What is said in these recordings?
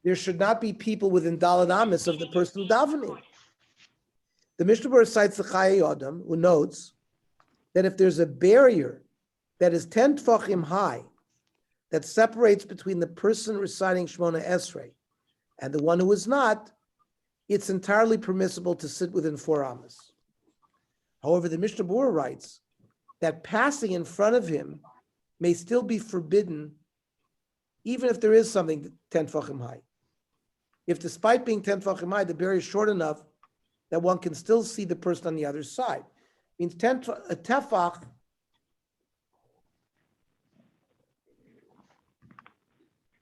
there should not be people within Daled Amis of the person davening. The Mishnah Berurah cites the Chayei Adam, who notes that if there's a barrier that is 10 tfachim high, that separates between the person reciting Shemona Esrei and the one who is not, it's entirely permissible to sit within 4 amas. However, the Mishnah Berurah writes that passing in front of him may still be forbidden, even if there is something 10 tfachim high. If despite being 10 tfachim high, the barrier is short enough that one can still see the person on the other side. Means a tefach,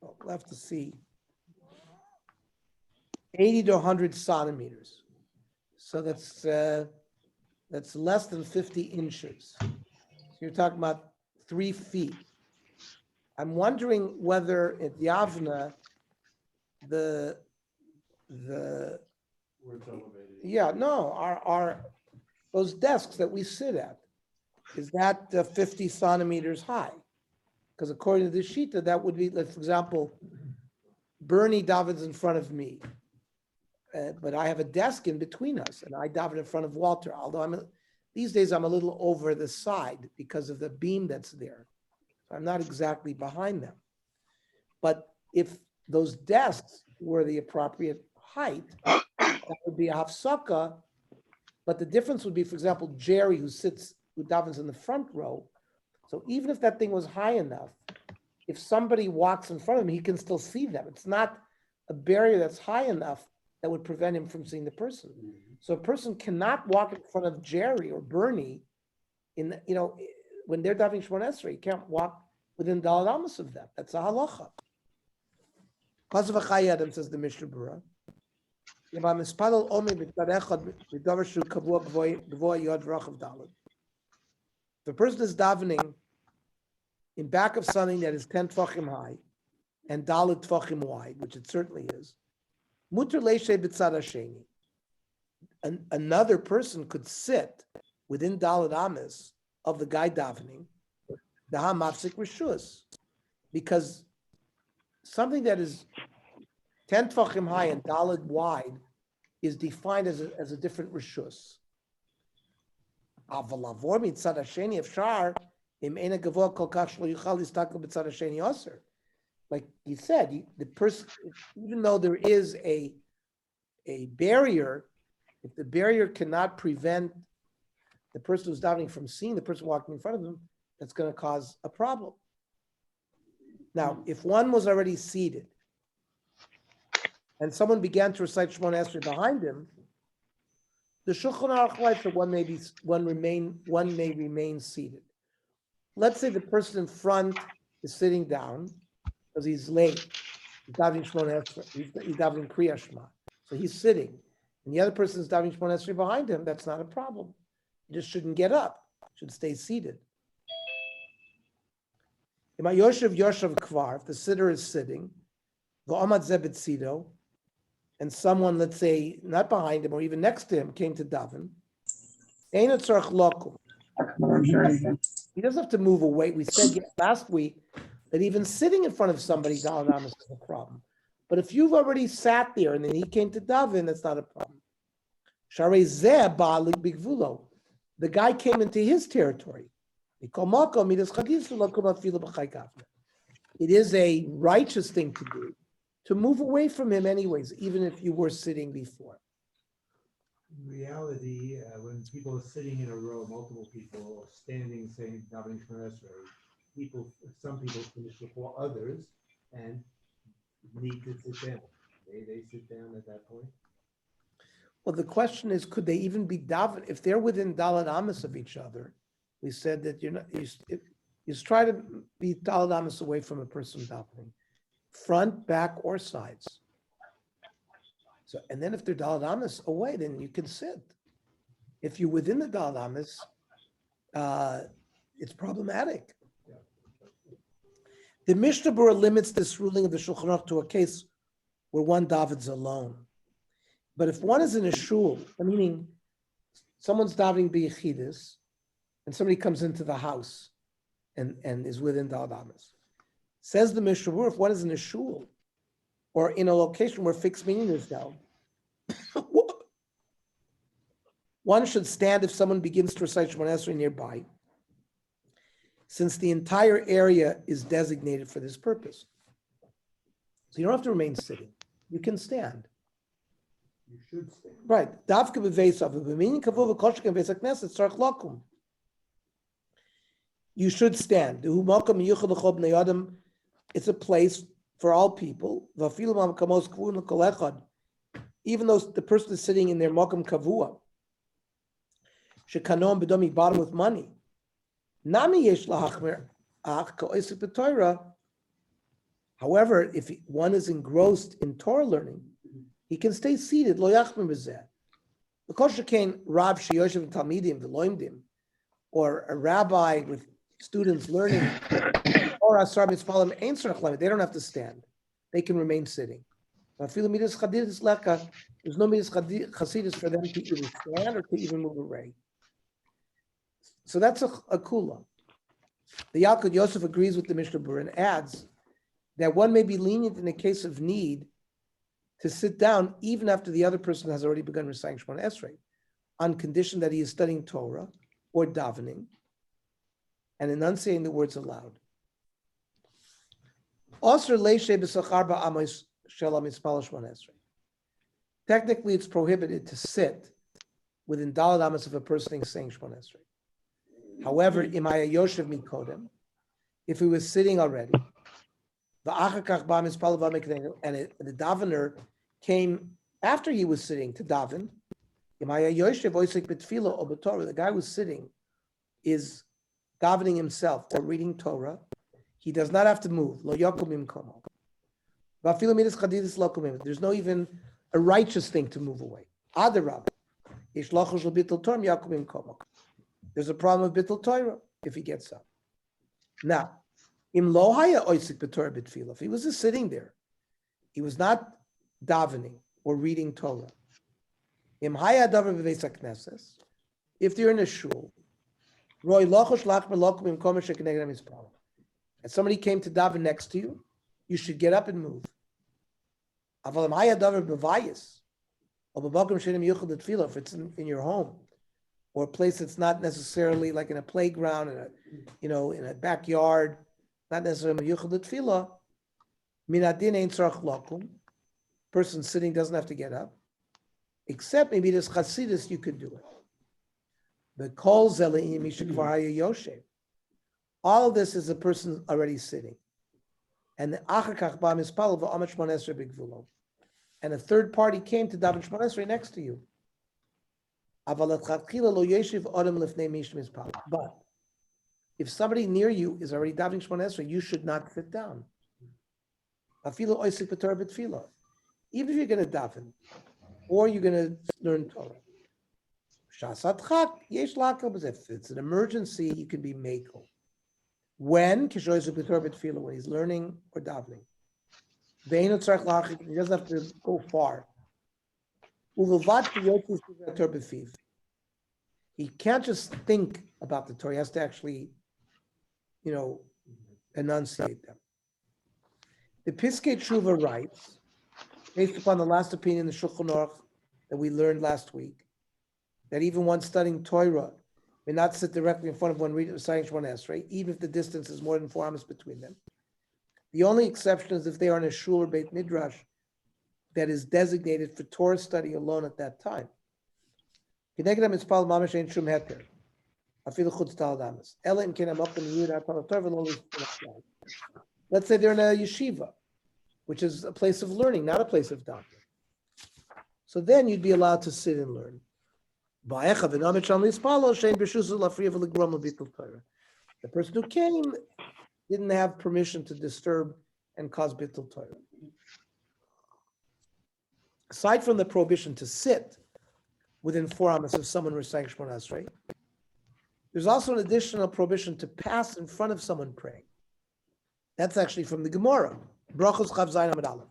we'll have to see, 80 to 100 centimeters. So that's less than 50 inches. So you're talking about 3 feet. I'm wondering whether at Yavna, the are those desks that we sit at, is that 50 centimeters high? Because according to the Shita, that would be, like, for example, Bernie davens in front of me, but I have a desk in between us, and I daven in front of Walter. Although these days I'm a little over the side because of the beam that's there. I'm not exactly behind them. But if those desks were the appropriate height, that would be a hafsaka. But the difference would be, for example, Jerry, who davens in the front row. So even if that thing was high enough, if somebody walks in front of him, he can still see them. It's not a barrier that's high enough that would prevent him from seeing the person. So a person cannot walk in front of Jerry or Bernie when they're davening Shemona Esrei. You can't walk within Daled Amos of them. That's a halacha. Pasav Chayei Adam, says the Mishnah Berurah. If a person is davening in back of something that is 10 tfachim high and daled tfachim wide, which it certainly is, muter leishei b'tzad hasheni. Another person could sit within daled amas of the guy davening, daha mafsik rishus, because something that is 10 tfachim high and daled wide is defined as a different rishus. Avalavor mitzad hasheni efshar im ena gavoa kol kach shlo yuchal listakel b'tzad hasheni aser. Like he said, the person, even though there is a barrier, if the barrier cannot prevent the person who's davening from seeing the person walking in front of them, that's going to cause a problem. Now, if one was already seated and someone began to recite Shemona Esrei behind him, the Shulchan Aruch writes that one may remain seated. Let's say the person in front is sitting down because he's late. He's davening Shemona Esrei. He's davening Kriya Shema. So he's sitting. And the other person is davening Shemona Esrei behind him. That's not a problem. He just shouldn't get up. Should stay seated. If the sitter is sitting, and someone, let's say, not behind him or even next to him, came to daven, he doesn't have to move away. We said last week that even sitting in front of somebody, Daled Amos is a problem. But if you've already sat there and then he came to daven, that's not a problem. The guy came into his territory. It is a righteous thing to do, to move away from him anyways, even if you were sitting before. In reality, when people are sitting in a row, multiple people standing saying davening Shemona Esrei, some people finish before others and need to sit down. They sit down at that point. Well, the question is, could they even be daven if they're within Daled Amos of each other? We said that you try to be Daled Amos away from a person davening, front, back, or sides. So, and then if they're Daled Amos away, then you can sit. If you're within the Daled Amos, it's problematic. The Mishnah Berurah limits this ruling of the Shulchan Aruch to a case where one davens alone. But if one is in a shul, meaning someone's davening b'yechidus, and somebody comes into the house and is within Daled Amos, says the Mishnah Berurah, if one is in a shul or in a location where fixed meaning is held, one should stand if someone begins to recite Shemona Esrei nearby, since the entire area is designated for this purpose. So you don't have to remain sitting. You can stand. You should stand. Right. Davka b'veisav, b'minin kavu v'koshek and v'esak neset tzarich lakum. You should stand. It's a place for all people. Even though the person is sitting in their makam kavua, shekanom b'domi bottom with money. Nami yesh lahachmer ach ka'osik b'Torah. However, if one is engrossed in Torah learning, he can stay seated. Lo yachmer b'zeh. Because shekain Rav sheyoshev talmidim v'loimdim, or a rabbi with students learning, or asar mitzvalim ein tzarich, they don't have to stand; they can remain sitting. There's no midas chasidus for them to either stand or to even move away. So that's a kula. The Yalkut Yosef agrees with the Mishnah Berurah and adds that one may be lenient in a case of need to sit down even after the other person has already begun reciting Shemona Esrei, on condition that he is studying Torah or davening and enunciating the words aloud. Technically, it's prohibited to sit within daled amos of a person saying Shemona Esrei. However, imaya yoshev mikodem, if he was sitting already, and the davener came after he was sitting to daven, the guy who's sitting is davening himself or reading Torah, he does not have to move. There's no even a righteous thing to move away. There's a problem of bittul Torah if he gets up. Now, if he was just sitting there, he was not davening or reading Torah. If they're in a shul, and somebody came to daven next to you, you should get up and move. If it's in your home, or a place that's not necessarily like in a playground, in a backyard, not necessarily yuchad tefillah, minadin ein tzarich lakum. Person sitting doesn't have to get up, except maybe there's chasidus, you could do it. The kol zeleim mishakvar haya yoshev. All of this is a person already sitting, and the achar kach ba mispal v'amat shmona esrei b'gvulo, and a third party came to daven shmona esrei next to you. But if somebody near you is already davening Shemona Esrei, you should not sit down. Even if you're going to daven, or you're going to learn Torah. If it's an emergency, you can be mekel. When? When he's learning or davening. He doesn't have to go far. He can't just think about the Torah. He has to actually, enunciate them. The Piskei Tshuva writes, based upon the last opinion in the Shulchan Aruch that we learned last week, that even one studying Torah may not sit directly in front of one reciting Shemona Esrei, even if the distance is more than 4 amos between them. The only exception is if they are in a shul or beit midrash that is designated for Torah study alone at that time. Let's say they're in a yeshiva, which is a place of learning, not a place of davening. So then you'd be allowed to sit and learn. The person who came didn't have permission to disturb and cause bittul Torah. Aside from the prohibition to sit within 4 amos of someone reciting Shemona Esrei, there's also an additional prohibition to pass in front of someone praying. That's actually from the Gemara. Brachos Chav Zayin Amud Aleph.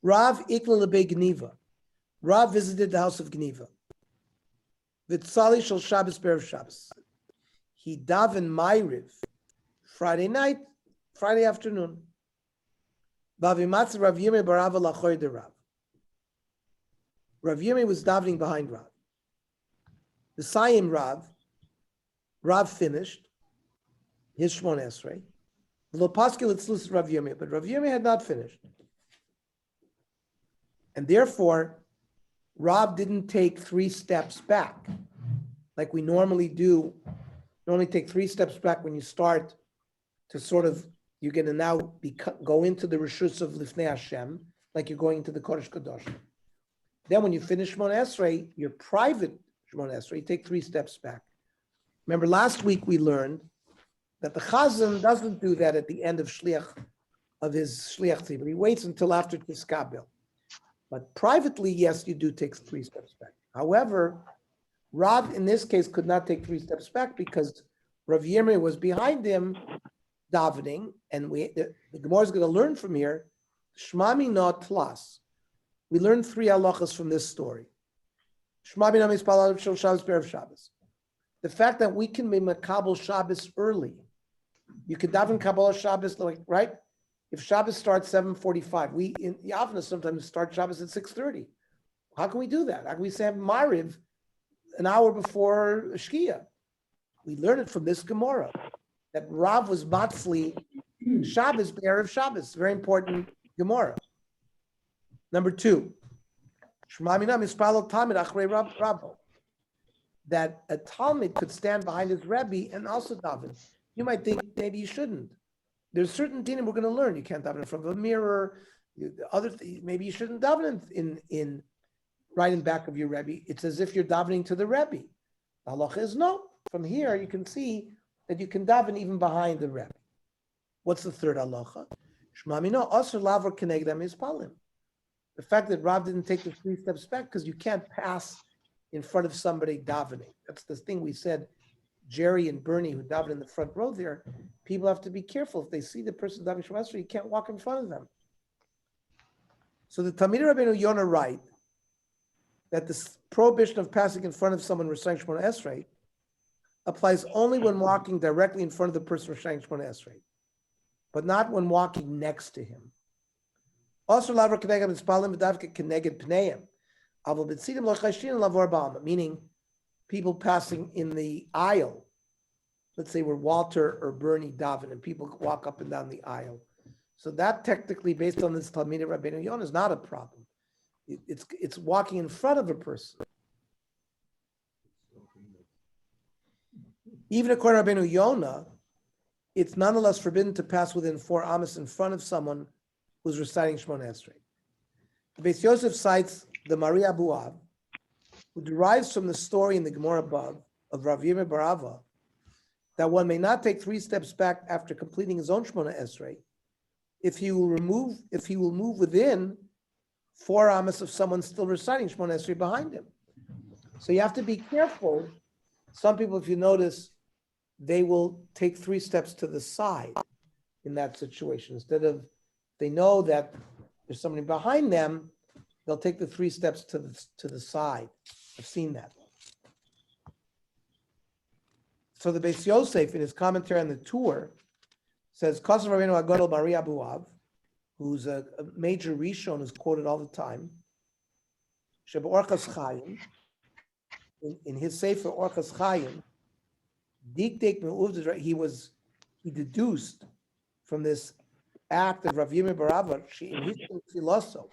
Rav Ikla Lebei Gniva. Rav visited the house of Gniva. V'tzali shel Shabbos Berev Shabbos. He davened Ma'ariv Friday night, Friday afternoon. Vavimatz Rav Yirmiyah Barava Lachoy de Rav. Rav Yirmiyah was davening behind Rav. The Sayim Rav finished his Shmon Esrei. Lo Paskil Etzlus Rav Yirmiyah, but Rav Yirmiyah had not finished. And therefore, Rav didn't take 3 steps back, like we normally do. You only take 3 steps back when you start to sort of, you're going to now go into the Rishus of Lifnei Hashem, like you're going into the Kodesh Kadosh. Then when you finish Shmon Esrei, your private Shmon Esrei, you take 3 steps back. Remember last week we learned that the Chazan doesn't do that at the end of his Shliach Tzibur. He waits until after Tiskabel. But privately, yes, you do take 3 steps back. However, Rav in this case could not take 3 steps back because Rav Yirmiyah was behind him davening, and the Gemara is going to learn from here, Shmami not tlas. We learned 3 halachas from this story. Shmami na mispal alav shel Shabbos be'erev Shabbos. The fact that we can be makabel Shabbos early. You can daven Kabbalah Shabbos, like, right? If Shabbos starts 7:45, we in Yavna sometimes start Shabbos at 6:30. How can we do that? How can we say Mariv an hour before Shkia? We learn it from this Gemara that Rav was Matzli Shabbos be'erev Shabbos. Very important Gemara. Number 2, Shmamina mispalo Talmid achrei Rabbo. That a Talmid could stand behind his Rebbe and also daven. You might think maybe you shouldn't. There's certain dinim we're going to learn. You can't daven in front of a mirror. Maybe you shouldn't daven in right in back of your Rebbe. It's as if you're davening to the Rebbe. The halacha is no. From here you can see that you can daven even behind the Rebbe. What's the third halacha? Shmamino asur lavar kenegdam ispalim. The fact that Rav didn't take the 3 steps back because you can't pass in front of somebody davening. That's the thing we said. Jerry and Bernie, who daven in the front row there, people have to be careful. If they see the person davening Shema Esrei, you can't walk in front of them. So the Talmidei Rabbeinu Yonah write that this prohibition of passing in front of someone reciting Shema Esrei applies only when walking directly in front of the person reciting Shema Esrei, but not when walking next to him. Also, lavar keneged mispalim v'davke keneged pneim, avol b'tzidim lo chashin lavor ba'alma, meaning people passing in the aisle. Let's say we're Walter or Bernie daven, and people walk up and down the aisle. So that technically, based on this Talmidei Rabbeinu Yonah, is not a problem. It's walking in front of a person. Even according to Rabbeinu Yonah, it's nonetheless forbidden to pass within 4 amas in front of someone who's reciting Shemona Esrei. The Beis Yosef cites the Maria Abuav, who derives from the story in the Gemara above of Rav Yirmiyah Barava, that one may not take 3 steps back after completing his own Shemona Esrei if he will move within 4 amas of someone still reciting Shemona Esrei behind him. So you have to be careful. Some people, if you notice, they will take 3 steps to the side in that situation. Instead of, they know that there's somebody behind them, they'll take the 3 steps to the side. I've seen that. So the Beis Yosef, in his commentary on the tour, says, Kosav Rabbeinu Agadol Maria Abuav, who's a major Rishon, who's quoted all the time, Sheba Orchas Chaim, in his Sefer Orchas Chaim, he deduced from this act of Rav Yirmiyah Barava, in his philosophy,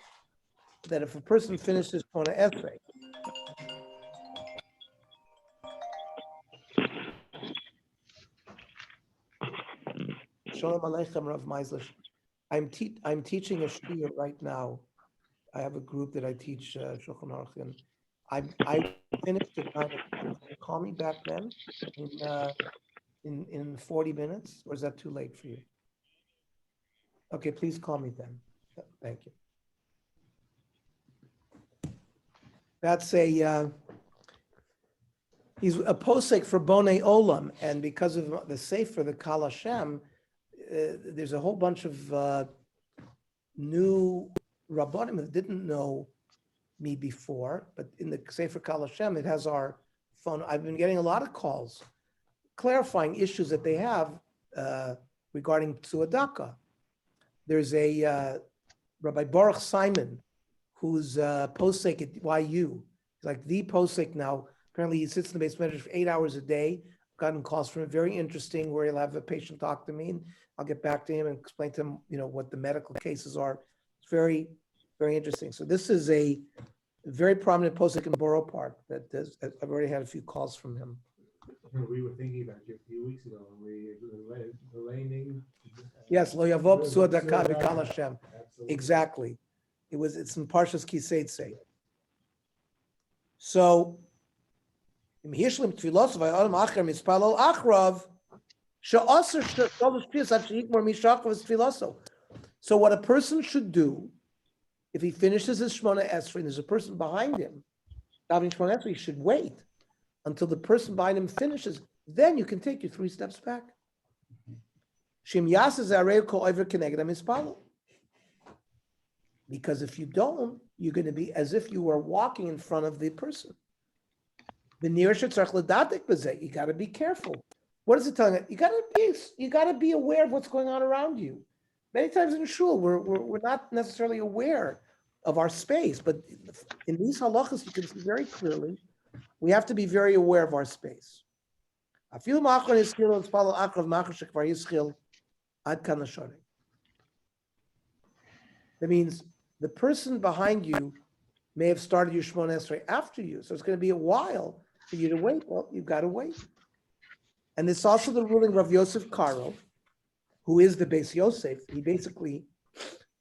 that if a person finishes Shemona Esrei, Shalom Aleichem Rav Meisler. I'm teaching a shir right now. I have a group that I teach Shulchan Aruch, and I finished it. Call me back then in 40 minutes, or is that too late for you? Okay, please call me then. Thank you. That's he's a posek for Bonei Olam, and because of the Sefer, the Kal Hashem, there's a whole bunch of new Rabbanim that didn't know me before, but in the Sefer Kal Hashem, it has our phone. I've been getting a lot of calls clarifying issues that they have regarding Tzedakah. There's a Rabbi Baruch Simon, who's posek at YU, he's like the posek now. Apparently, he sits in the basement for 8 hours a day. I've gotten calls from him, very interesting, where he'll have a patient talk to me, and I'll get back to him and explain to him, what the medical cases are. It's very, very interesting. So this is a very prominent posek in Borough Park that does. I've already had a few calls from him. We were thinking about you a few weeks ago when we were relaying. Yes, lo yavo b'sur daka B'sur b'kal daka. Hashem. Absolutely. Exactly. It's in Parshas Kiseitse. So, im hishlim tfilos v'ayadam acher mispalol achrav she'aser sh'tol sh'piyas ad she'yikmor mishachov tfiloso. So what a person should do, if he finishes his Shmona Esrei and there's a person behind him, davening Shmona Esrei, he should wait until the person behind him finishes. Then you can take your 3 steps back. Shim yaseh zarei kol over keneged mispalol. Because if you don't, you're going to be as if you were walking in front of the person. The nearest you got to be careful. What is it telling you? You got to be aware of what's going on around you. Many times in shul, we're not necessarily aware of our space, but in these halachas, you can see very clearly, we have to be very aware of our space. That means the person behind you may have started your Shmona Esrei after you, so it's going to be a while for you to wait. Well, you've got to wait. And it's also the ruling of Rav Yosef Karo, who is the Beis Yosef. He basically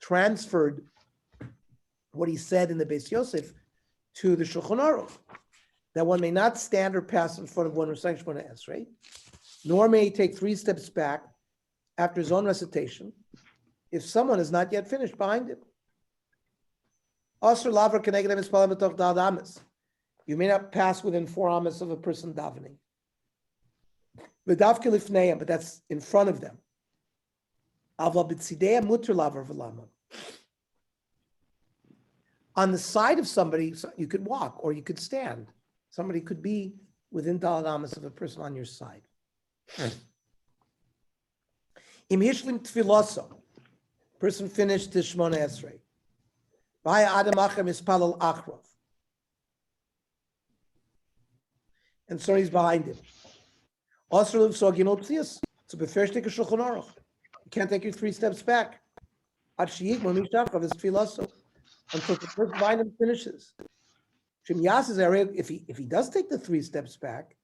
transferred what he said in the Beis Yosef to the Shulchan Aruch, that one may not stand or pass in front of one reciting Shmona Esrei, nor may he take 3 steps back after his own recitation if someone is not yet finished behind him. You may not pass within 4 amas of a person davening. But that's in front of them. On the side of somebody, you could walk or you could stand. Somebody could be within daled amas of a person on your side. Im hishlim tfiloso. Person finished the Shmona Esrei. Vaya adam achem ispalal achrov. And so he's behind him. Also, so gimel psias. So before you take a Shulchan Aruch, you can't take your 3 steps back. Ad sheyigmor mishachov is tfiloso. Until the person behind him finishes. Shem yaseh zarei, if he does take the 3 steps back,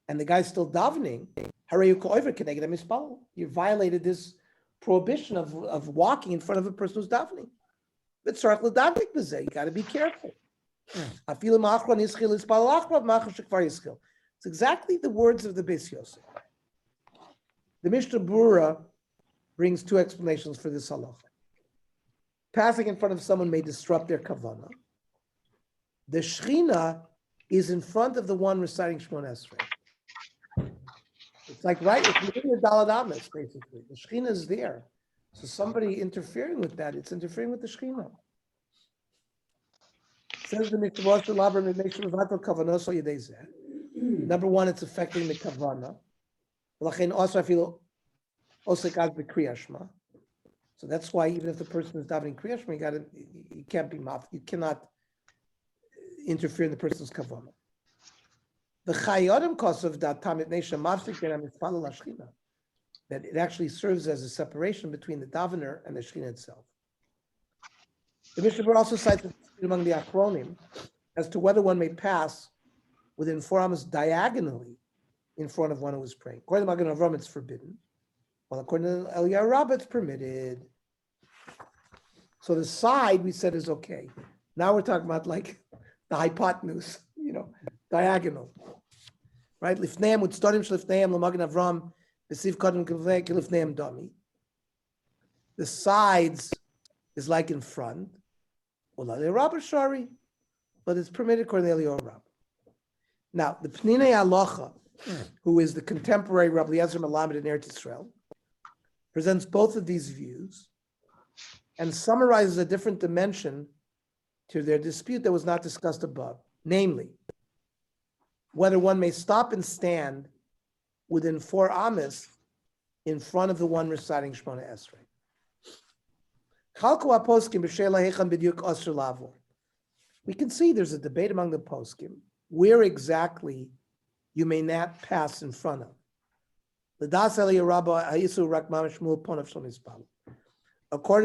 and the guy's still davening, hareyu ko'over keneged mispalal. You violated this prohibition of walking in front of a person who's davening. You got to be careful. It's exactly the words of the Beis Yosef. The Mishnah Berurah brings 2 explanations for this halacha. Passing in front of someone may disrupt their kavanah. The Shechina is in front of the one reciting Shmona Esrei. It's like it's within the Daled Amas, basically. The Shechina is there. So somebody interfering with that, it's interfering with the Shechina. Says the Mishnah, number 1, it's affecting the kavanah. So that's why even if the person is davening Kriya Shema, you can't be maf. You cannot interfere in the person's kavanah. The chayodim kosav that tamid neisha mafsik ben amitzpal lashchina, that it actually serves as a separation between the davener and the shchina itself. The Mishnah Berurah also cites among the Achronim as to whether one may pass within 4 amas diagonally in front of one who is praying. According to Magen Avraham, it's forbidden. Well, according to Eliyahu Rabbah, it's permitted. So the side we said is okay. Now we're talking about like the hypotenuse, diagonal, right? Lifneim with starim shlifneim l'Magen Avraham b'siv kadim kivlei kilifneim dami. The sides is like in front. Well, Eliyahu Rabbah shari, but it's permitted according to Eliyahu Rabbah. Now the Pninei Halacha, who is the contemporary Rabbi Eliezer Melamed in Eretz Yisrael, presents both of these views and summarizes a different dimension to their dispute that was not discussed above, namely, whether one may stop and stand within 4 amas in front of the one reciting Shmona Esrei. We can see there's a debate among the poskim where exactly you may not pass in front of. According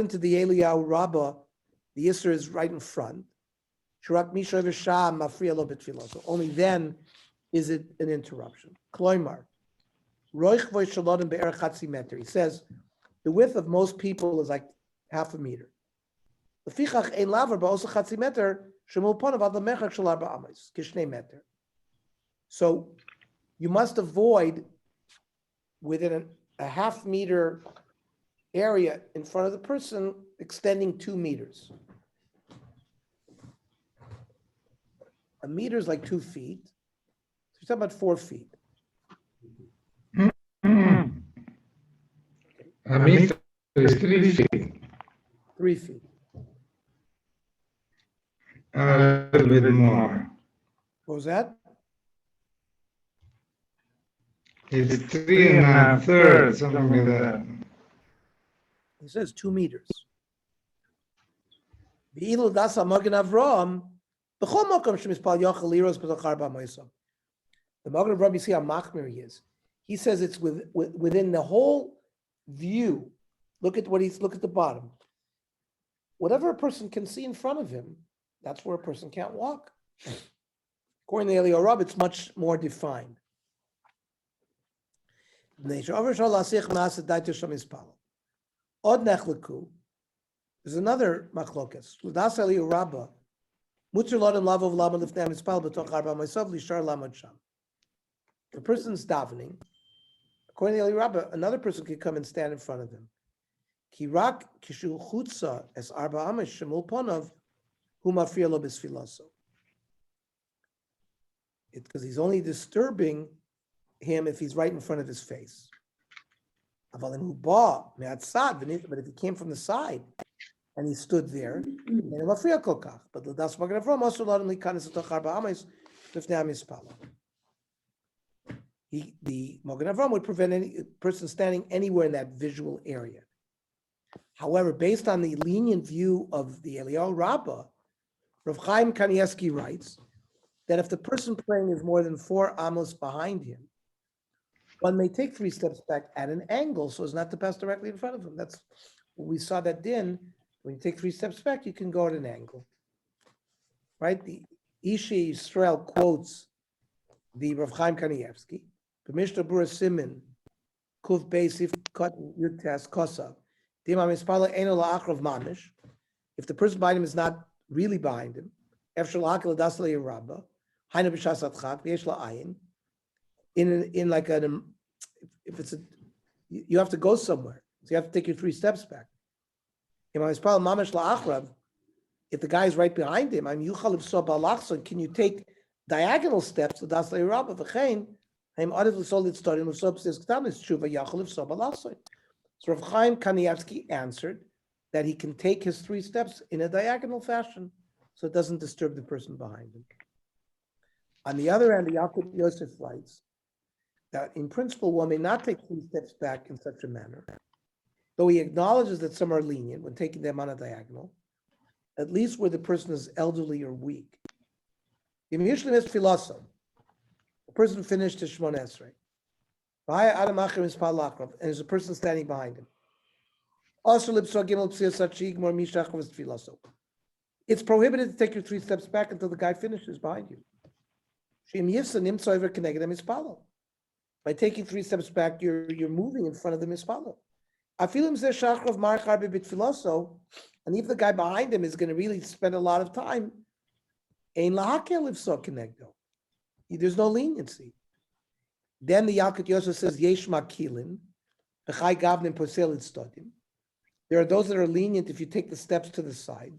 to the Eliyahu Rabbah, the Yisr is right in front. So only then is it an interruption. Kloimar. He says the width of most people is like half a meter. So you must avoid within a half meter area in front of the person extending 2 meters. A meter is like 2 feet. So you're talking about 4 feet. A meter is 3 feet. 3 feet. A little bit more. What was that? It's 3 1/3, something like that. He says 2 meters. The Magen Avraham, you see how machmir he is. He says it's within the whole view. Look at the bottom. Whatever a person can see in front of him, that's where a person can't walk. According to Eliyahu Rabbah, it's much more defined. There's another machlokas. The person's davening. According to Eliyahu Rabbah, another person could come and stand in front of him. It's because he's only disturbing him if he's right in front of his face. But if he came from the side and he stood there, but the Magen Avraham would prevent any person standing anywhere in that visual area. However, based on the lenient view of the Eliyahu Rabbah, Rav Chaim Kanievsky writes that if the person praying is more than 4 amos behind him, one may take 3 steps back at an angle so as not to pass directly in front of him. That's what we saw that din. When you take 3 steps back, you can go at an angle. Right? The Ishi Yisrael quotes the Rav Chaim Kanievsky, B'mishna Bura Simin, Kuf Beisif Kat Yutas Kosav, Dima Mispala Eno La'akrav Mamish, if the person behind him is not really behind him, Efshel Hakil Dasla Yerabba, Haina B'shas Atchak, V'yesh La'ayin, in like an, if it's a, you have to go somewhere, so you have to take your 3 steps back. If the guy is right behind him, can you take diagonal steps? So Rav Chaim Kanievsky answered that he can take his 3 steps in a diagonal fashion, so it doesn't disturb the person behind him. On the other hand, the Yaakov Yosef writes that in principle, one may not take 3 steps back in such a manner, though he acknowledges that some are lenient when taking them on a diagonal, at least where the person is elderly or weak. The person finished his Shemona Esrei, and there's a person standing behind him. It's prohibited to take your 3 steps back until the guy finishes behind you. By taking 3 steps back, you're moving in front of the mispalo. And if the guy behind him is going to really spend a lot of time, there's no leniency. Then the Yalkut Yosef says, Yesh makilin, there are those that are lenient if you take the steps to the side.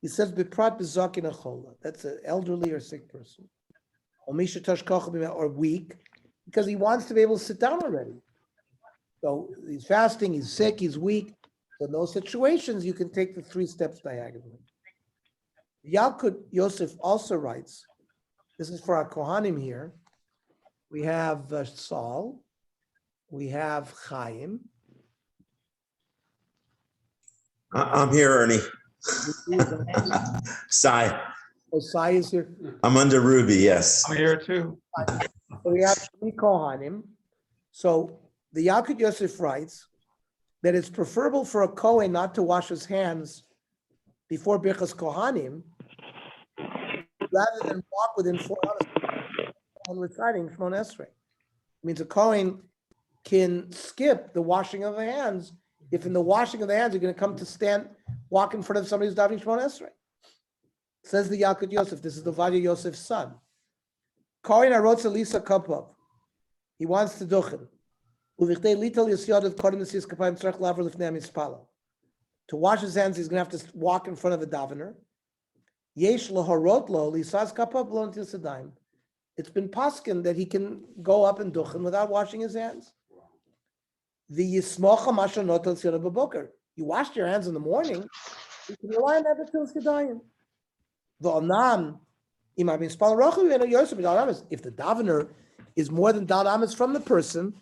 He says, that's an elderly or sick person. Or weak, because he wants to be able to sit down already. So he's fasting, he's sick, he's weak. So in those situations, you can take the 3 steps diagonally. Yalkut Yosef also writes, this is for our Kohanim here, we have Saul, we have Chaim, I'm here, Ernie. Sai, Osai is here. I'm under Ruby, yes. I'm here too. So we have Shmi Kohanim. So the Yalkut Yosef writes that it's preferable for a Kohen not to wash his hands before Birchas Kohanim rather than walk within 4 hours when reciting Shmon Esrei. Means a Kohen can skip the washing of the hands if in the washing of the hands you're going to come to walk in front of somebody who's davening Shmon Esrei. Says the Yalkut Yosef, this is the Vadia Yosef's son. Kohen Arotz Elisa Kopov. He wants to duchen. To wash his hands, he's going to have to walk in front of the davener. It's been paskin that he can go up and duchen without washing his hands. You washed your hands in the morning, you can rely on that until it's gedayim. If the davener is more than dal amis from the person,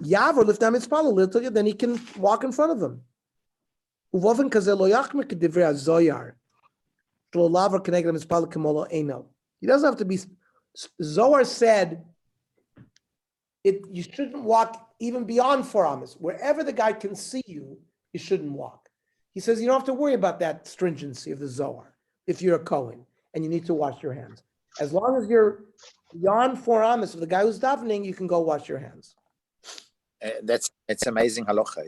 Yav lift amis little, then he can walk in front of them. He doesn't have to be. Zohar said you shouldn't walk even beyond 4 amis. Wherever the guy can see you, you shouldn't walk. He says you don't have to worry about that stringency of the Zohar if you're a Kohen and you need to wash your hands. As long as you're beyond 4 amis of the guy who's davening, you can go wash your hands. It's amazing halacha,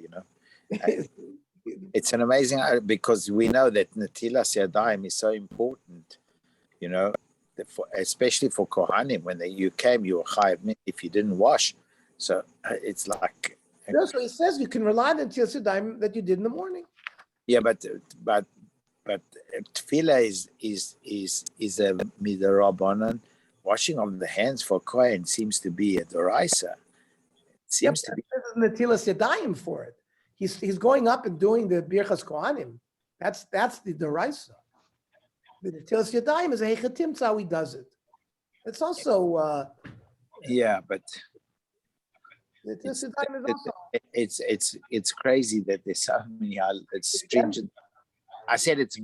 It's an amazing, because we know that Netilas Yadayim is so important, especially for Kohanim. When you came, you were chayav if you didn't wash. So it's like. No, so he says you can rely on Netilas Yadayim that you did in the morning. Yeah, but tefillah is a midarabanan. Washing of the hands for Kohen seems to be a doraisa. Seems to be Netilas Yadayim for it. He's going up and doing the Birchas Kohanim. That's the doraisa. The Netilas Yadayim is a hechatim. That's how he does it. It's also yeah, but Netilas Yadayim is also it's crazy that there's so many. It's stringent. I said it's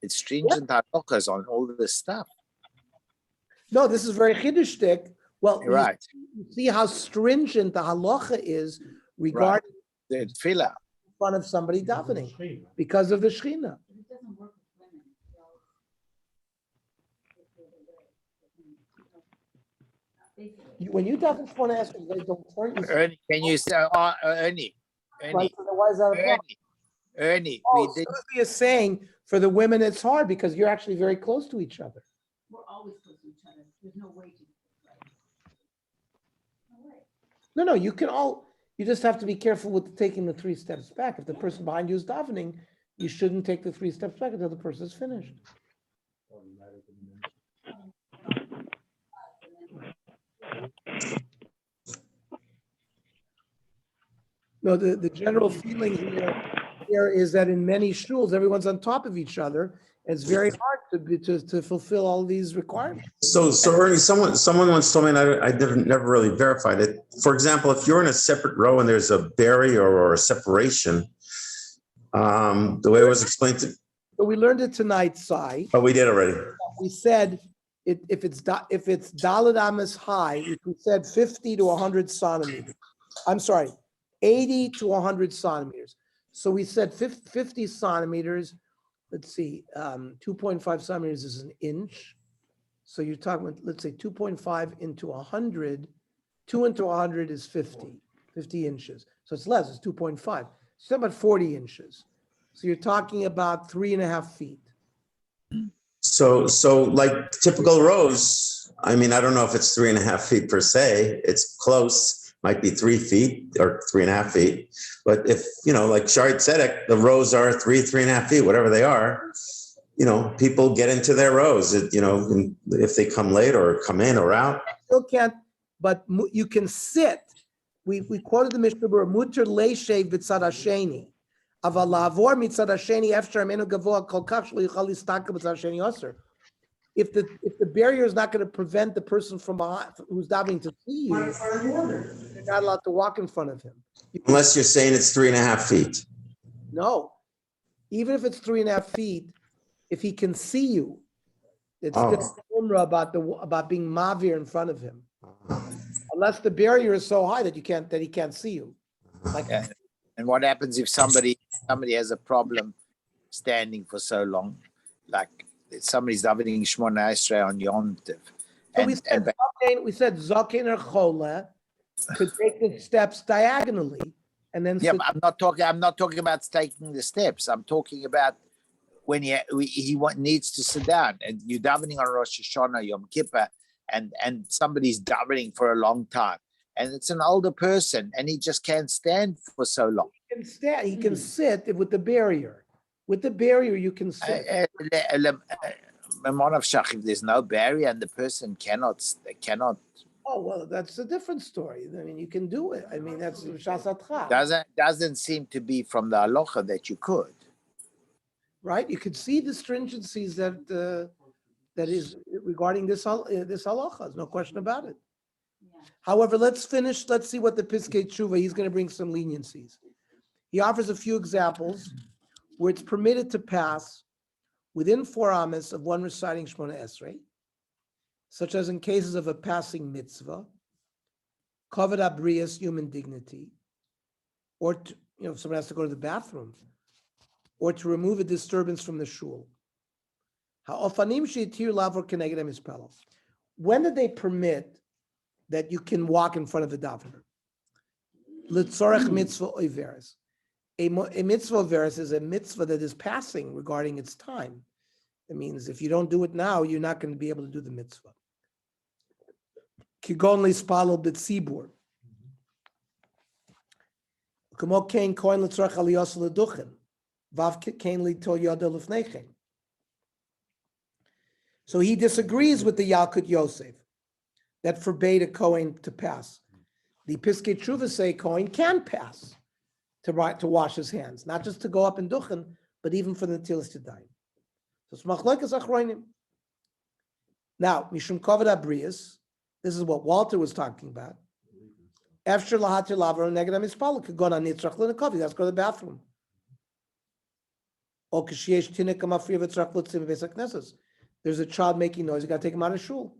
stringent halachas on all this stuff. No, this is very chiddushtik. Well, right. You see how stringent the halacha is regarding the tefillah in front of somebody davening because of the Shechina. When you daven for an you guys don't turn yourself. Ernie, can you say, Ernie? Why is that a problem? Ernie, Susie is saying for the women it's hard because you're actually very close to each other. We're always close to each other. There's no way to. No, you just have to be careful with taking the 3 steps back. If the person behind you is davening, you shouldn't take the 3 steps back until the person is finished. No, the general feeling here is that in many shuls, everyone's on top of each other. And it's very hard to fulfill all these requirements. So Ernie, someone once told me, and I never really verified it. For example, if you're in a separate row and there's a barrier or a separation, the way it was explained to. So we learned it tonight, Sai. Oh, we did already. We said if it's Daled Amis high, we said 50 to 100 centimeters. I'm sorry, 80 to 100 centimeters. So we said 50 centimeters. Let's see, 2.5 centimeters is an inch. So you're talking about, let's say 2.5 into 100, 2 into 100 is 50 inches. So it's less, it's 2.5. It's about 40 inches. So you're talking about 3.5 feet. So like typical rows, I mean, I don't know if it's 3.5 feet per se, it's close. Might be 3 feet or 3.5 feet. But if, like Shari Tzedek, the rows are 3.5 feet, whatever they are, people get into their rows, if they come late or come in or out. Still can't, but you can sit. We quoted the Mishnah, Mutter leishev b'tzad hasheni. Aval la'avor mitzad hasheni efshar menu gavoa kol kach shelo yichal listaka b'tzad hasheni aser. If the barrier is not going to prevent the person from behind who's davening to see you, you're not allowed to walk in front of him. Unless you're saying it's 3.5 feet. No, even if it's 3.5 feet, if he can see you, it's Oh. still umrah about being mavir in front of him. Unless the barrier is so high that he can't see you. Like Yeah. And what happens if somebody has a problem standing for so long, like somebody's davening Shmona Esrei on Yom Tov, so we said Zaken or Chola could take the steps diagonally and then yeah, sit. but I'm not talking about taking the steps. I'm talking about when he needs to sit down, and you're davening on Rosh Hashanah, Yom Kippur, and somebody's davening for a long time, and it's an older person, and he just can't stand for so long. He can sit with the barrier. With the barrier, you can sit. If there's no barrier and the person cannot. Oh, well, that's a different story. I mean, you can do it. I mean, that's Shasatcha. Doesn't seem to be from the halacha that you could. Right? You could see the stringencies that is regarding this halacha. There's no question about it. Yeah. However, let's see what the Piskei Tshuva, he's going to bring some leniencies. He offers a few examples where it's permitted to pass within 4 amas of one reciting Shmona Esrei, such as in cases of a passing mitzvah, kavod abrius, human dignity, or if someone has to go to the bathroom, or to remove a disturbance from the shul. When did they permit that you can walk in front of the davener? L'tzorech mitzvah oiveres. A mitzvah veres is a mitzvah that is passing regarding its time. It means if you don't do it now, you're not going to be able to do the mitzvah. Kigon lispalel b'tzibur. Kamo kein koin l'tzorech aliyos l'duchen. Vav kein litol yoda l'fneichen. So he disagrees with the Yalkut Yosef that forbade a Kohen to pass. The Piskei Tshuva say Kohen can pass to wash his hands, not just to go up in Duchen, but even for the Netilas Yadayim. So it's Machlokas Achronim. Now, Mishum Kavod Abrius, this is what Walter was talking about. Efshir lahatir lavar neged hamispal could go on nitzrach l'nekavi. That's go to the bathroom. Or k'sheyesh tinik amafriya v'tzrach l'tzim v'beis haknesses. There's a child making noise. You got to take him out of shul.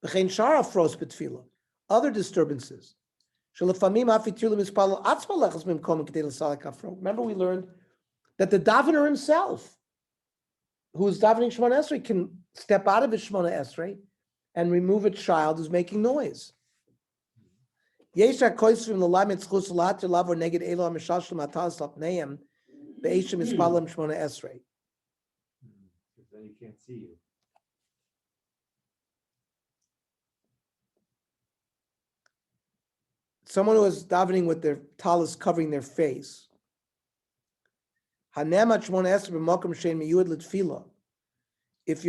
V'chein shara fros b'tfila. Other disturbances. Remember, we learned that the davener himself, who is davening Shemona Esrei, can step out of his Shemona Esrei and remove a child who's making noise. Then you can't see you. Someone who is davening with their talis covering their face. If you're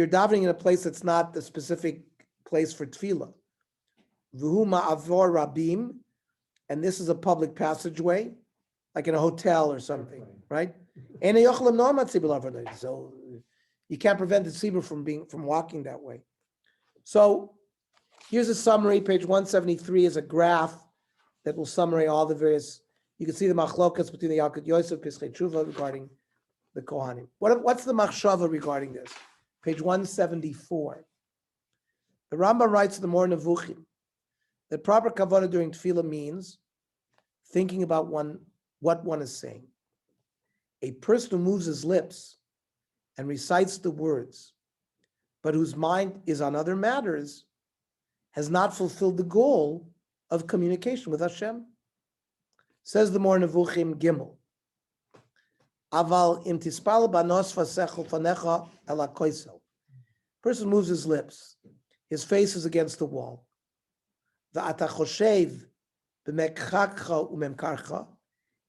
davening in a place that's not the specific place for tefillah, and this is a public passageway, like in a hotel or something, right? So you can't prevent the tzibur from walking that way. So here's a summary. Page 173 is a graph that will summarize all the various. You can see the machlokas between the Yalkut Yosef, Piskei Tshuva regarding the Kohanim. What's the machshava regarding this? Page 174. The Rambam writes in the Mor Nevuchim that proper kavanah during tefillah means thinking about what one is saying. A person who moves his lips and recites the words, but whose mind is on other matters, has not fulfilled the goal of communication with Hashem. Says the Mor Nevuchim Gimel. Aval im tispal banos fasechel fanecha ela koisel. Person moves his lips, his face is against the wall. Va'ata choshev b'mekchakcha umemkarcha.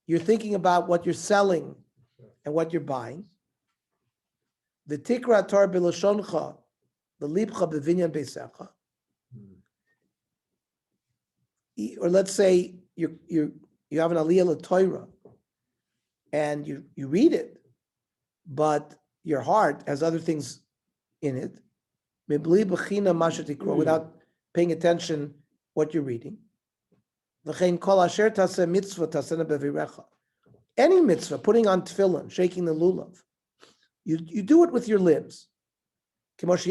You're thinking about what you're selling and what you're buying. V'tikra tor b'lashoncha v'libcha b'vinyan beisecha. Or let's say you have an aliyah l'toira and you read it, but your heart has other things in it, without paying attention what you're reading. Any mitzvah, putting on tefillin, shaking the lulav, you do it with your limbs. But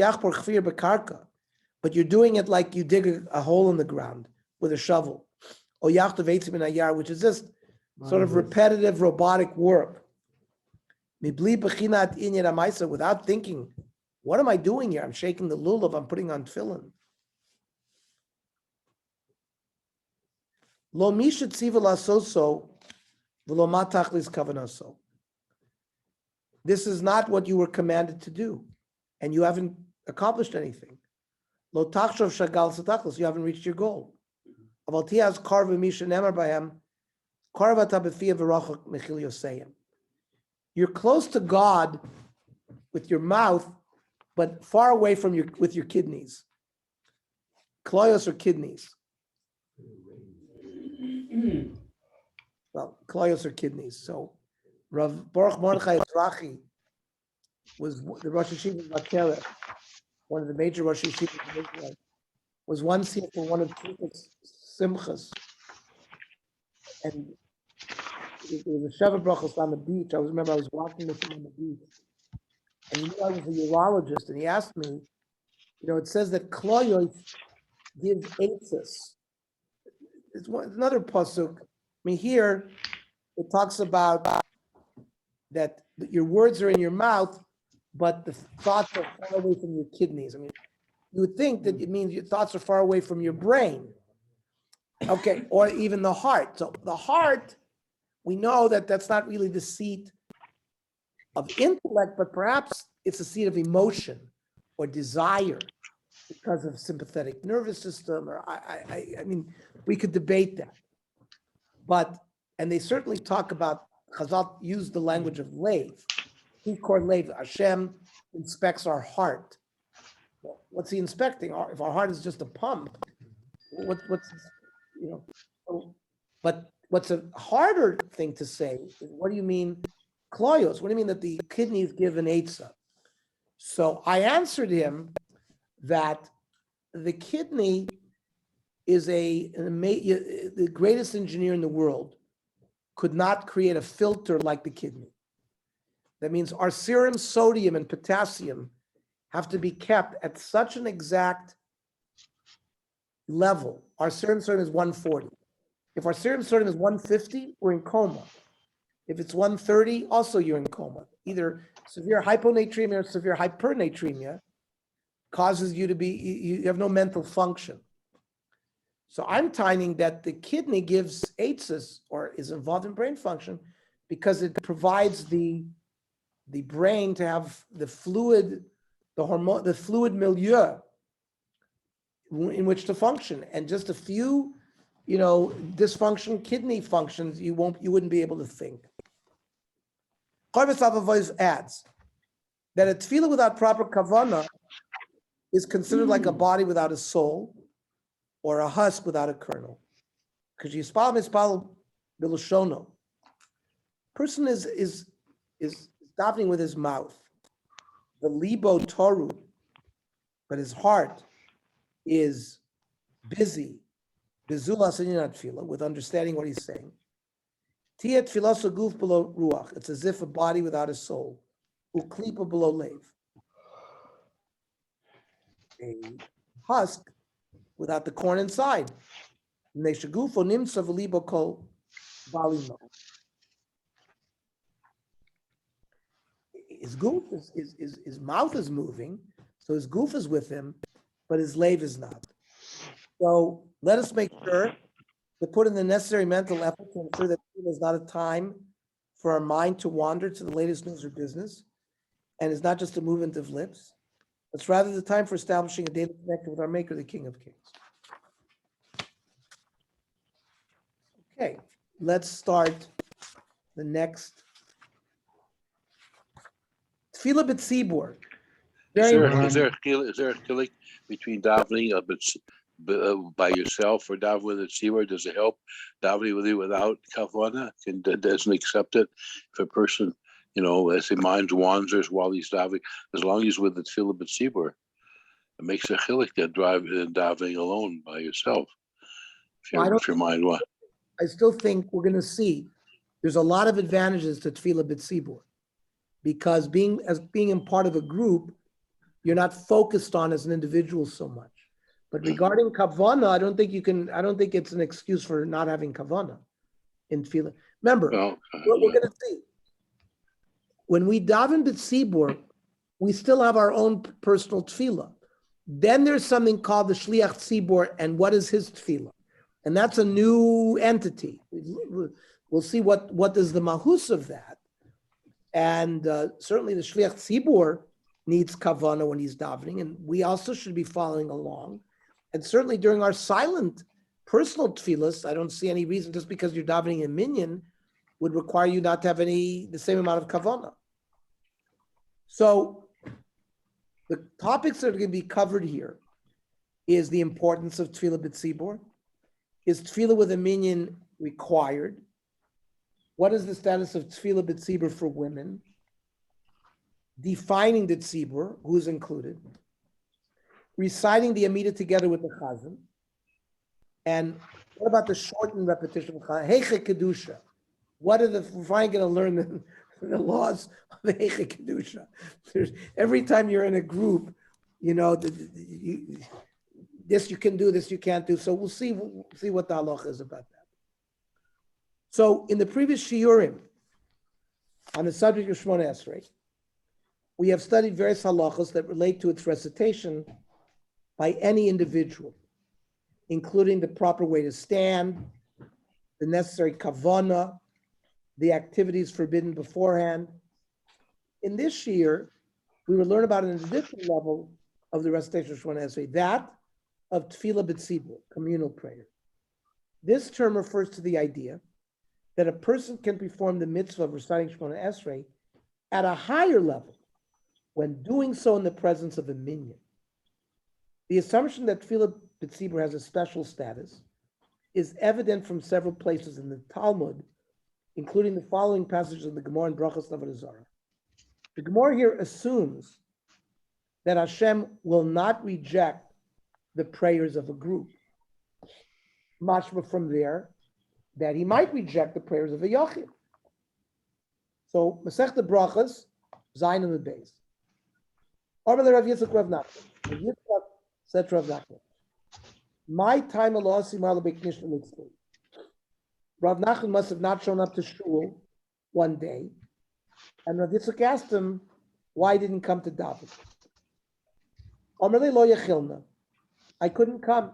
you're doing it like you dig a hole in the ground with a shovel. Which is just sort of repetitive, robotic work. Without thinking, what am I doing here? I'm shaking the lulav, I'm putting on tefillin. Lo mishat tziva lasoso, v'lo ma tachlis kavanaso. This is not what you were commanded to do, and you haven't accomplished anything. Lo tachshov shagal satachlis, you haven't reached your goal. Aval tiyaz karva misha nemar bahem, karva tabefiyah v'rachok mechil yoseyim. You're close to God with your mouth, but far away from with your kidneys. Kloyos or kidneys. Well, kloyos or kidneys. So Rav Baruch Mordechai Ezrachi was the Rosh Yeshiva of Makere, one of the major Rosh Yeshivas in Israel, was once here for one of Tzurba's simchas. And it was a Sheva Brachos on the beach. I remember I was walking with him on the beach. And he knew I was a urologist, and he asked me, it says that kloyos gives athos. It's another pasuk. Here it talks about that your words are in your mouth, but the thoughts are far away from your kidneys. You would think that it means your thoughts are far away from your brain. Okay, or even the heart. So the heart, we know that that's not really the seat of intellect, but perhaps it's a seat of emotion or desire because of sympathetic nervous system, or we could debate that. And they certainly talk about, Chazal used the language of leiv. Hikor leiv, Hashem inspects our heart. Well, what's he inspecting? If our heart is just a pump, but what's a harder thing to say is, what do you mean, kloyos? What do you mean that the kidneys give an eitzah? So I answered him that the kidney is the greatest engineer in the world could not create a filter like the kidney. That means our serum sodium and potassium have to be kept at such an exact level. Our serum sodium is 140. If our serum sodium is 150, we're in coma. If it's 130, also you're in coma. Either severe hyponatremia or severe hypernatremia causes you you have no mental function. So I'm finding that the kidney gives eitzes, or is involved in brain function, because it provides the brain to have the fluid, the fluid milieu in which to function. And just a few, dysfunction kidney functions, you wouldn't be able to think. Chorvus Avavois adds that a tefillah without proper kavana is considered like a body without a soul, or a husk without a kernel. Because yispal mispal biloshono. Person is davening with his mouth, the libo toru, but his heart is busy, bezulas tefillah, with understanding what he's saying. Tiyat tefillah guf below ruach. It's as if a body without a soul. Uklipa below leiv. A husk without the corn inside. His goof his mouth is moving, so his goof is with him, but his leiv is not. So let us make sure to put in the necessary mental effort to ensure that there's not a time for our mind to wander to the latest news or business, and it's not just a movement of lips. It's rather the time for establishing a daily connection with our Maker, the King of Kings. Okay, let's start the next. Tefillah b'tzibur. Is there a chilik between davening by yourself or davening with a tzibur? Does it help davening with you without kavana? Doesn't accept it if a person, as his mind wanders while he's davening, as long as he's with the tefillah b'tzibur, it makes a chilik that davening alone by yourself. If your mind wanders. I still think we're going to see there's a lot of advantages to Tefillah B'Tzibur because being in part of a group, you're not focused on as an individual so much. But regarding Kavana, I don't think it's an excuse for not having Kavana in Tefillah. Remember, Well, we're going to see. When we daven B'Tzibur, we still have our own personal Tefillah. Then there's something called the Shliach Tzibur, and what is his Tefillah? And that's a new entity. We'll see what is the mahus of that. And certainly the Shliach Tzibur needs kavana when he's davening, and we also should be following along. And certainly during our silent personal tefillas, I don't see any reason just because you're davening in minyan would require you not to have the same amount of kavana. So the topics that are going to be covered here is the importance of tefillah b'tzibur. Is tefillah with a minyan required? What is the status of tefillah b'tzibur for women? Defining the tzibur, who's included. Reciting the Amida together with the chazan. And what about the shortened repetition of chazan? Heiche kedusha. What are we're finally going to learn the laws of heiche kedusha. Every time you're in a group, this you can do, this you can't do. So we'll see what the halacha is about that. So in the previous shiurim, on the subject of Shmona Esrei, we have studied various halachas that relate to its recitation by any individual, including the proper way to stand, the necessary kavana, the activities forbidden beforehand. In this year, we will learn about an additional level of the recitation of Shmona Esrei, that of tefillah b'tzibur, communal prayer. This term refers to the idea that a person can perform the mitzvah of reciting Shmona Esrei at a higher level when doing so in the presence of a minyan. The assumption that tefillah b'tzibur has a special status is evident from several places in the Talmud, including the following passages of the Gemara and Brachos Avodah Zarah. The Gemara here assumes that Hashem will not reject the prayers of a group. Mashma from there that he might reject the prayers of a yachid. So Masechta Brachos, Zayin and the base. Ormele Rav Yitzchak Rav Nachman. Rav Yitzchak said to Rav Nachman, "My time Allah Simar LeBeknish Mitzvah." Rav Nachman must have not shown up to shul one day, and Rav Yitzchak asked him why he didn't come to daven. Ormele Lo Yechilna. I couldn't come.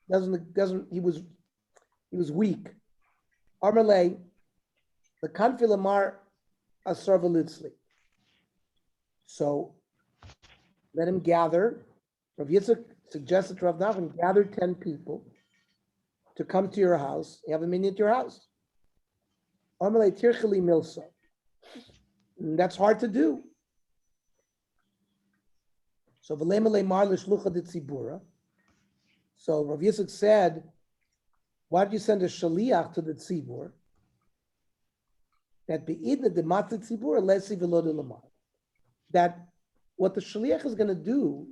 He was weak. Armalei, the Kanfi Lamar Asar V'Litzli. So let him gather. Rav Yitzchak suggested to Rav Nachman, gather 10 people to come to your house. You have a minyan at your house. Armalei Tircheli Milsa. That's hard to do. So V'Lemalei Mar L'Shlucha D'Tzibura. So Rav Yitzchak said, why did you send a shaliach to the tzibur? That be'idna dematzi tzibur lesi v'lo lamar. That what the shaliach is going to do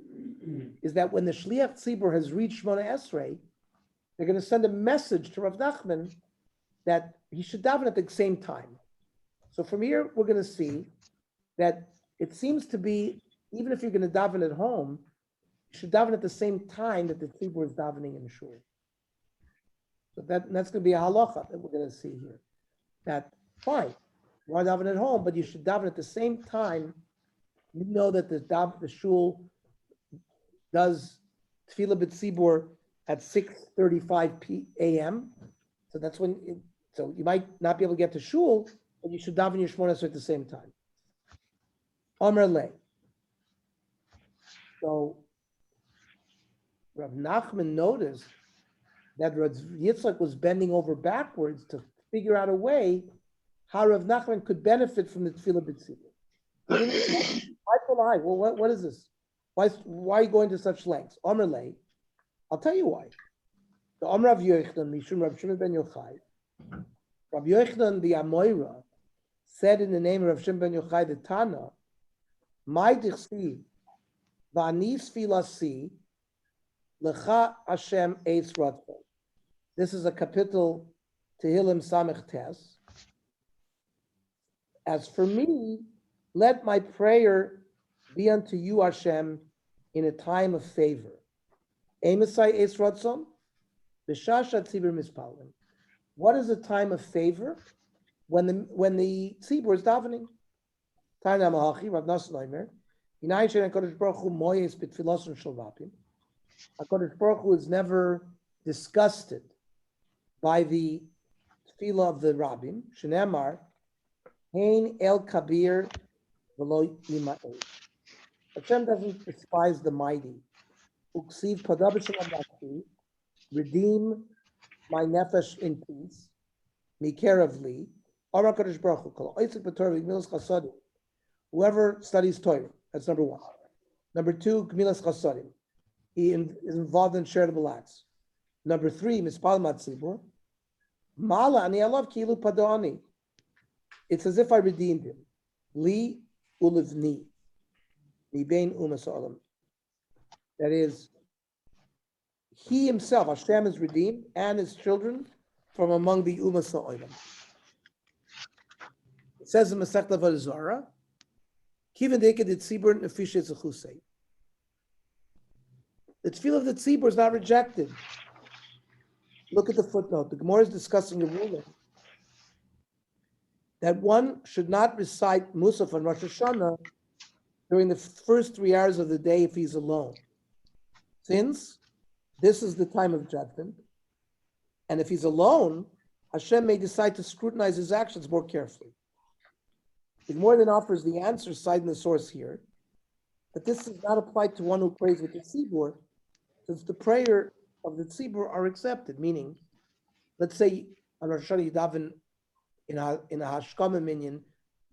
is that when the shaliach tzibur has reached Shmona Esrei, they're going to send a message to Rav Nachman that he should daven at the same time. So from here, we're going to see that it seems to be, even if you're going to daven at home, you should daven at the same time that the tzibur is davening in shul. So that's going to be a halacha that we're going to see here. That fine, you are davening at home, but you should daven at the same time. You know that the shul does tefillah b'tzibur at 6:35 a.m. So that's when. So you might not be able to get to shul, but you should daven your Shmona Esrei at the same time. Omer le. So Rav Nachman noticed that Rav Yitzchak was bending over backwards to figure out a way how Rav Nachman could benefit from the tefillah b'tzibur. Why? Well, what is this? Why are you going to such lengths? Omer lei, I'll tell you why. The Omer Rav Yochanan, Mishum Rav Shimon ben Yochai, Rav Yochanan the Amoira said in the name of Rav Shimon ben Yochai the Tana, "My dichsi v'ani sfilasi lecha Hashem eitz ratzon." This is a capital Tehillim Samech Tes. As for me, let my prayer be unto you, Hashem, in a time of favor. Amosai es ratzon, b'shasha tzibur mispalim. What is a time of favor? When the tzibur is davening. Time namahachi, Rav Nosson Omer. Inayin she'en HaKadosh Baruch Hu moyes b'tfiloson shel rabim. HaKadosh Baruch Hu is never disgusted by the tefillah of the rabbim. Shenemar, hein el kabir v'lo yima'eh. Hashem doesn't despise the mighty. Uksiv padabishim abakti, redeem my nefesh in peace. Mikerev li. Amar HaKadosh Baruch Hu, kol oitzik b'torah v'gmilas chasadim. Whoever studies Torah, that's number one. Number two, gmilas chasadim. He is involved in charitable acts. Number three, mispal matzibur. Mala ani alav kilu padoni. It's as if I redeemed him. Li ulivni. Mibein umas olam. That is, he himself, Hashem, is redeemed, and his children from among the umas olam. It says in Masechta Avodah Zarah, Kiven deke de tzibur nefishe zechusei. The tefillah of the tzibur is not rejected. Look at the footnote. The Gemara is discussing a ruling that one should not recite Musaf on Rosh Hashanah during the first 3 hours of the day if he's alone, since this is the time of judgment, and if he's alone, Hashem may decide to scrutinize his actions more carefully. It more than offers the answer citing the source here, but this does not apply to one who prays with the tzibur, since the prayer of the tzibur are accepted. Meaning, let's say on Rosh Hashanah you daven in a hashkama minyan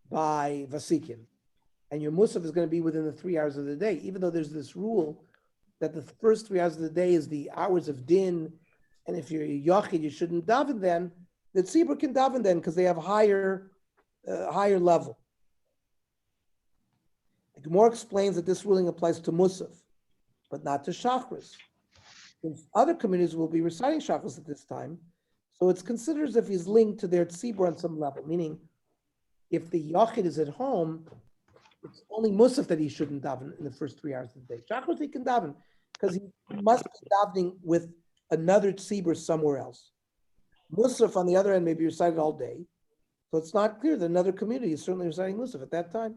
by Vasikin, and your musaf is going to be within the 3 hours of the day, even though there's this rule that the first 3 hours of the day is the hours of din, and if you're a yachid, you shouldn't daven then. The tzibur can daven then because they have higher level. The Gemara explains that this ruling applies to musaf, but not to shachris. Since other communities will be reciting shachris at this time, so it's considered as if he's linked to their tzibur on some level. Meaning, if the yachid is at home, it's only musaf that he shouldn't daven in the first 3 hours of the day. Shachris he can daven because he must be davening with another tzibur somewhere else. Musaf, on the other hand, may be recited all day, so it's not clear that another community is certainly reciting musaf at that time.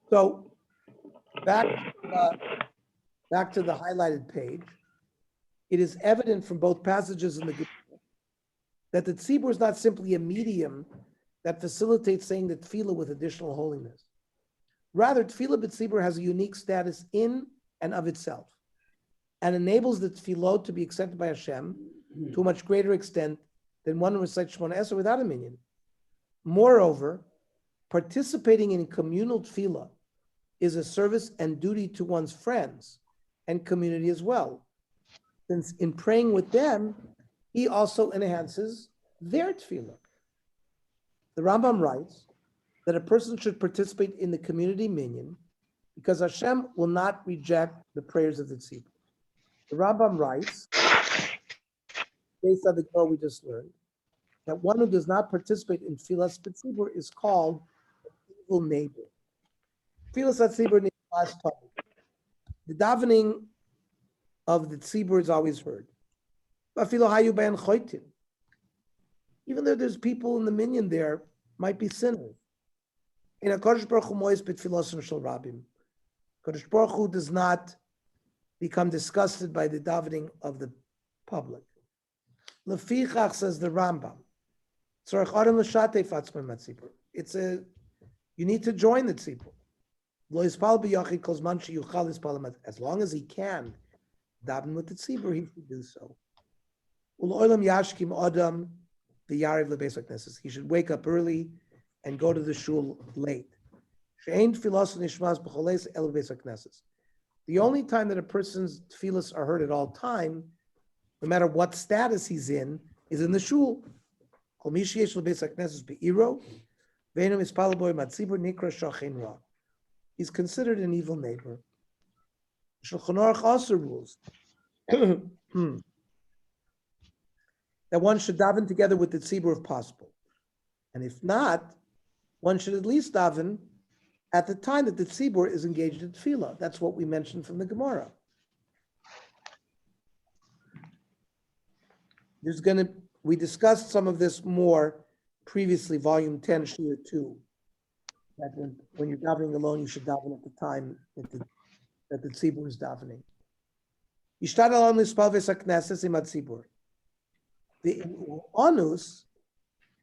So back to the highlighted page. It is evident from both passages in the Gemara that the tzibur is not simply a medium that facilitates saying the tefillah with additional holiness. Rather, tefillah b'tzibur has a unique status in and of itself, and enables the tefillot to be accepted by Hashem to a much greater extent than one who recites Shemona Esrei without a minyan. Moreover, participating in communal tefillah is a service and duty to one's friends and community as well, since in praying with them, he also enhances their tefillah. The Rambam writes that a person should participate in the community minyan because Hashem will not reject the prayers of the tzibur. The Rambam writes, based on the Gemara we just learned, that one who does not participate in tefillas b'tzibur is called an evil neighbor. Tefillas b'tzibur needs last topic. The davening of the tzibur is always heard. Even though there's people in the minyan there, might be sinners. In a Kodesh Baruch Hu mois b'tfiloson shel rabim. Kodesh Baruch Hu does not become disgusted by the davening of the public. Lefichach, says the Rambam, you need to join the tzibur. As long as he can daven with the tzibur, he should do so. He should wake up early and go to the shul late. The only time that a person's tefillas are heard at all time, no matter what status he's in, is in the shul. He's considered an evil neighbor. Shulchan Aruch also rules that one should daven together with the tzibur if possible. And if not, one should at least daven at the time that the tzibur is engaged in tefillah. That's what we mentioned from the Gemara. We discussed some of this more previously, volume 10, Shir 2. That when you're davening alone, you should daven at the time that the tzibur is davening. Yishtadel on lispal v'es hakneses im hatzibur. The onus,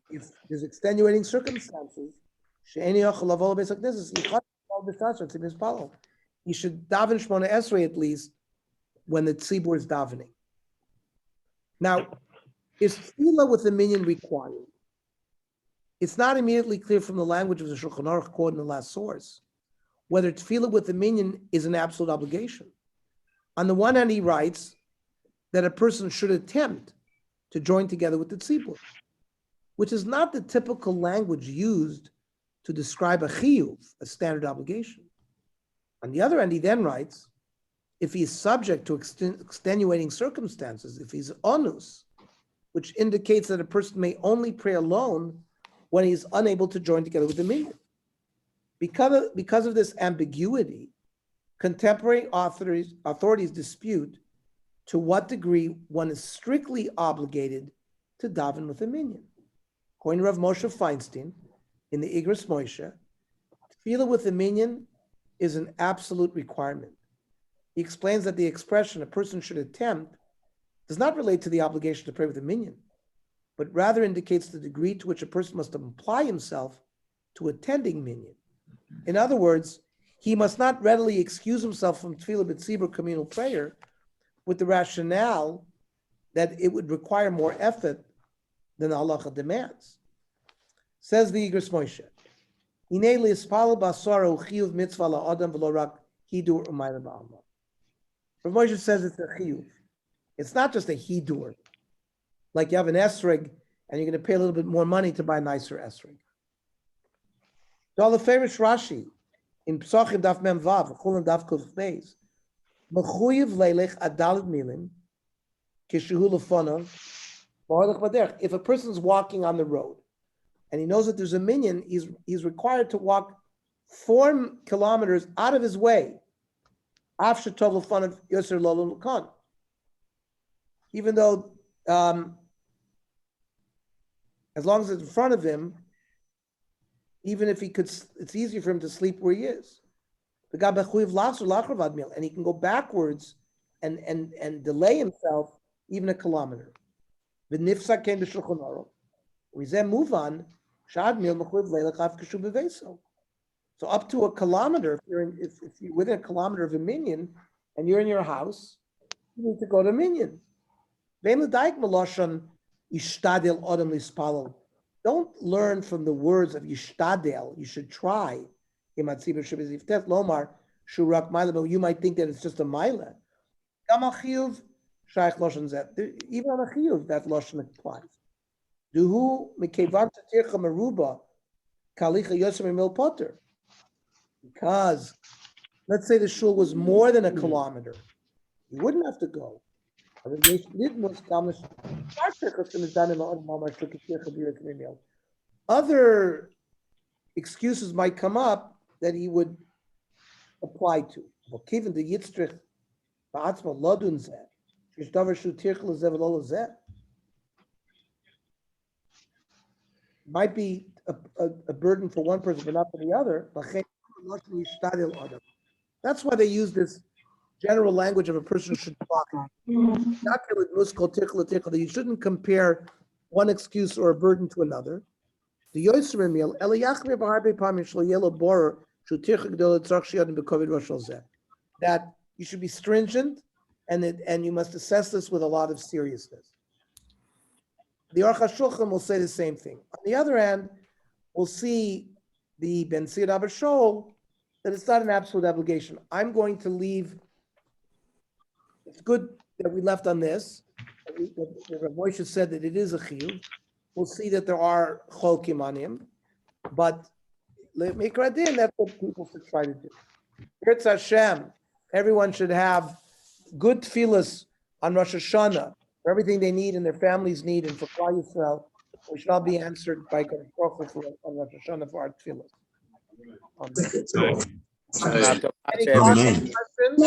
if there's extenuating circumstances, she'eni yochel lavol v'es hakneses, yichad b'sasher tzibur mispalel. You should daven Shmona Esrei at least when the tzibur is davening. Now, is tefillah with the minyan required? It's not immediately clear from the language of the Shulchan Aruch quote in the last source whether tefillah with the minyan is an absolute obligation. On the one hand, he writes that a person should attempt to join together with the tzibur, which is not the typical language used to describe a chiyuv, a standard obligation. On the other hand, he then writes, if he is subject to extenuating circumstances, if he's onus, which indicates that a person may only pray alone when he's unable to join together with the minyan. Because of this ambiguity, contemporary authorities dispute to what degree one is strictly obligated to daven with a minyan. According to Rav Moshe Feinstein, in the Igros Moshe, tefillah with the minyan is an absolute requirement. He explains that the expression a person should attempt does not relate to the obligation to pray with a minyan, but rather indicates the degree to which a person must apply himself to attending minyan. In other words, he must not readily excuse himself from tefillah b'tzibur communal prayer with the rationale that it would require more effort than the halacha demands. Says the Igros Moshe, "Hinei li'spalel b'asara hu chiyuv mitzvah la'adam v'lo rak hidur u'mayla ba'alma." Rav Moshe says it's a chiyuv. It's not just a hidur, like you have an esrog and you're going to pay a little bit more money to buy a nicer esrog. So the famous Rashi in Psachim Daf Mem Vav, Chulam Daf Kuf Beis, Mechuyev leilech adalit milim kishehu lefonav ba'arlich baderech. If a person's walking on the road and he knows that there's a minyan, he's required to walk 4 kilometers out of his way. Af shetov lefonav yoser lo l'kan. Even though, as long as it's in front of him, even if he could, it's easier for him to sleep where he is. And he can go backwards and delay himself even a kilometer. We then move on. So up to a kilometer, if you're within a kilometer of a minyan and you're in your house, you need to go to minyan. Don't learn from the words of yishtadel. You should try. You might think that it's just a maila. Even on a chiyuv, that lashon applies. Because let's say the shul was more than a kilometer, you wouldn't have to go. Other excuses might come up that he would apply to. Might be a burden for one person, but not for the other. That's why they use this general language of a person should walk. You shouldn't compare one excuse or a burden to another. The that you should be stringent and you must assess this with a lot of seriousness. The Aruch HaShulchan will say the same thing. On the other hand, we'll see the Ben Sir Abba Shaul that it's not an absolute obligation. I'm going to leave. It's good that we left on this. Rav Moshe said that it is a chiyuv. We'll see that there are cholkim on him, but mikra din, that's what people should try to do. Yirtz Hashem, everyone should have good tefillas on Rosh Hashanah for everything they need and their families need, and for Klal Yisrael We should all be answered by Kodesh Baruch Hu for on Rosh Hashanah for our tefillah. Amen. Shana Tova to Any everyone. Amen. questions?